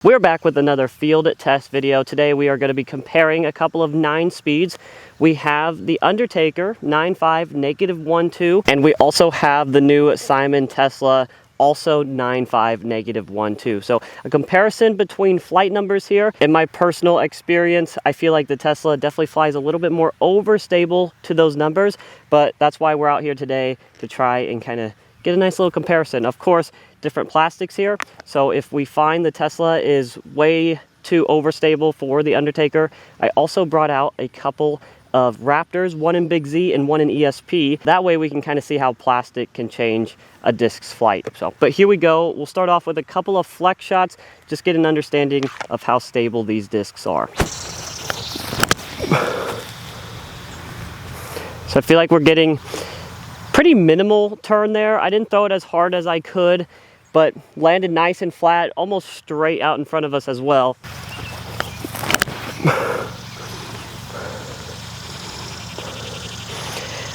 We're back with another field test video. Today we are going to be comparing a couple of 9 speeds. We have the Undertaker 9.5 -1.2, and we also have the new Simon Tesla also 9.5 -1.2. So a comparison between flight numbers here. In my personal experience, I feel like the Tesla definitely flies a little bit more overstable to those numbers, but that's why we're out here today, to try and kind of get a nice little comparison. Of course, different plastics here. So if we find the Tesla is way too overstable for the Undertaker, I also brought out a couple of Raptors, one in Big Z and one in ESP. That way we can kind of see how plastic can change a disc's flight. But here we go. We'll start off with a couple of flex shots, just get an understanding of how stable these discs are. So I feel like we're getting pretty minimal turn there. I didn't throw it as hard as I could, but landed nice and flat, almost straight out in front of us as well.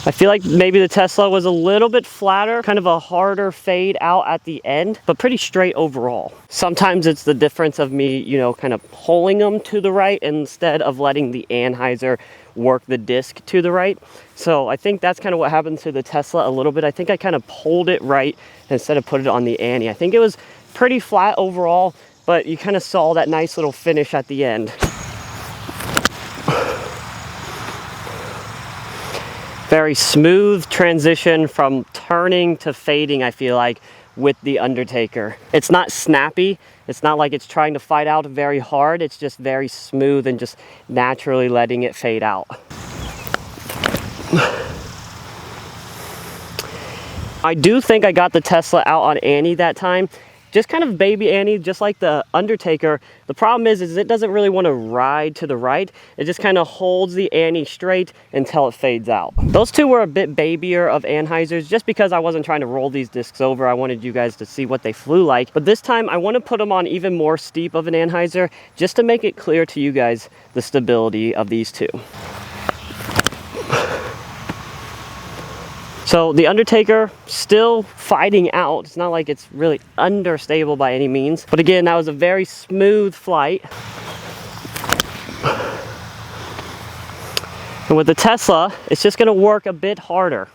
I feel like maybe the Tesla was a little bit flatter, kind of a harder fade out at the end, but pretty straight overall. Sometimes it's the difference of me, you know, kind of pulling them to the right instead of letting the anhyzer work the disc to the right. So I think that's kind of what happened to the Tesla a little bit. I think I kind of pulled it right instead of put it on the Annie. I think it was pretty flat overall, but you kind of saw that nice little finish at the end. Very smooth transition from turning to fading, I feel like, with the Undertaker. It's not snappy. It's not like it's trying to fight out very hard. It's just very smooth and just naturally letting it fade out. I do think I got the Tesla out on Annie that time. Just kind of baby Annie, just like the Undertaker. The problem is it doesn't really want to ride to the right. It just kind of holds the Annie straight until it fades out. Those two were a bit babier of anhyzers, just because I wasn't trying to roll these discs over. I wanted you guys to see what they flew like. But this time I want to put them on even more steep of an anhyzer, just to make it clear to you guys the stability of these two. So the Undertaker still fighting out. It's not like it's really understable by any means. But again, that was a very smooth flight. And with the Tesla, it's just going to work a bit harder.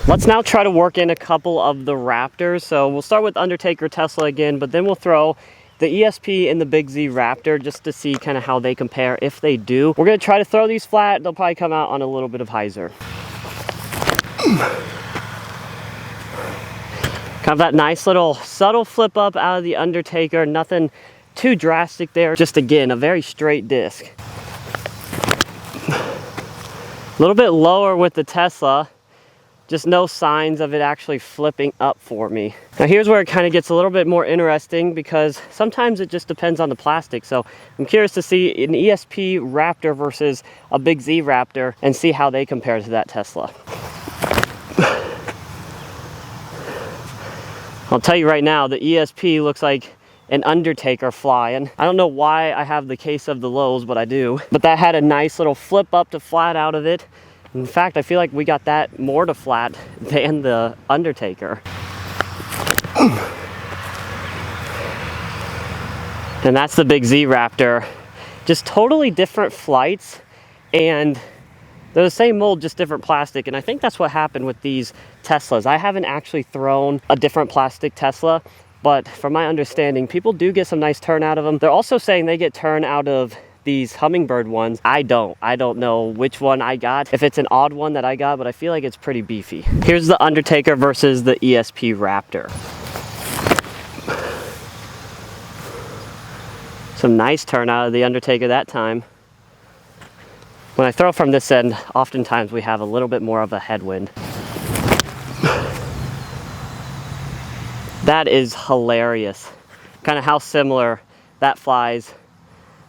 Let's now try to work in a couple of the Raptors. So we'll start with Undertaker, Tesla again, but then we'll throw the ESP and the Big Z Raptor just to see kind of how they compare, if they do. We're going to try to throw these flat. They'll probably come out on a little bit of hyzer. Kind of that nice little subtle flip up out of the Undertaker. Nothing too drastic there. Just again, a very straight disc. A little bit lower with the Tesla. Just no signs of it actually flipping up for me. Now here's where it kind of gets a little bit more interesting, because sometimes it just depends on the plastic. So I'm curious to see an ESP Raptor versus a Big Z Raptor and see how they compare to that Tesla. I'll tell you right now, the ESP looks like an Undertaker flying. I don't know why I have the case of the lows, but I do. But that had a nice little flip up to flat out of it. In fact, I feel like we got that more to flat than the Undertaker. And that's the Big Z Raptor. Just totally different flights, and they're the same mold, just different plastic. And I think that's what happened with these Teslas. I haven't actually thrown a different plastic Tesla, but from my understanding, people do get some nice turn out of them. They're also saying they get turn out of these Hummingbird ones. I don't know which one I got, if it's an odd one that I got, but I feel like it's pretty beefy. Here's the Undertaker versus the ESP Raptor. Some nice turn out of the Undertaker that time. When I throw from this end, oftentimes we have a little bit more of a headwind. That is hilarious. Kind of how similar that flies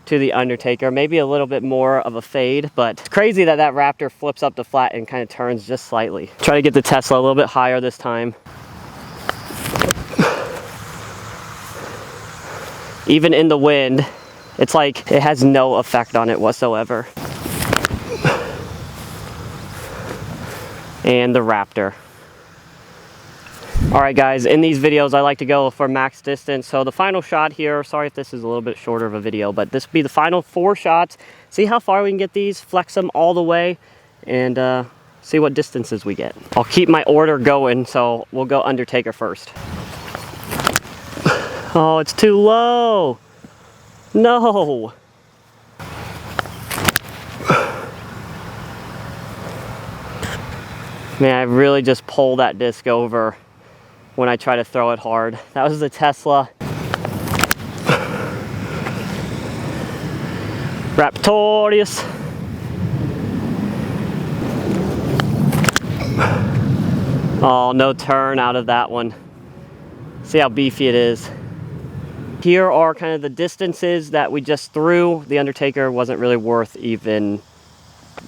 to the Undertaker. Maybe a little bit more of a fade, but it's crazy that that Raptor flips up to flat and kind of turns just slightly. Try to get the Tesla a little bit higher this time. Even in the wind, it's like it has no effect on it whatsoever. and the Raptor. Alright guys, in these videos I like to go for max distance, so the final shot here, sorry if this is a little bit shorter of a video, but this will be the final 4 shots. See how far we can get these, flex them all the way, and see what distances we get. I'll keep my order going, so we'll go Undertaker first. Oh, it's too low! No! Man, I really just pull that disc over when I try to throw it hard. That was the Tesla. Raptorius. Oh, no turn out of that one. See how beefy it is. Here are kind of the distances that we just threw. The Undertaker wasn't really worth even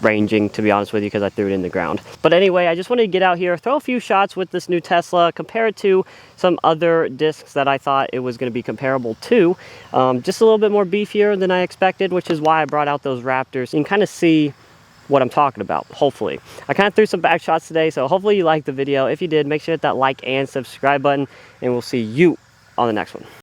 ranging, to be honest with you, because I threw it in the ground. But anyway, I just wanted to get out here, throw a few shots with this new Tesla, compare it to some other discs that I thought it was going to be comparable to. Just a little bit more beefier than I expected, which is why I brought out those Raptors. You can kind of see what I'm talking about, hopefully. I kind of threw some back shots today, so hopefully you liked the video. If you did, make sure to hit that like and subscribe button, and we'll see you on the next one.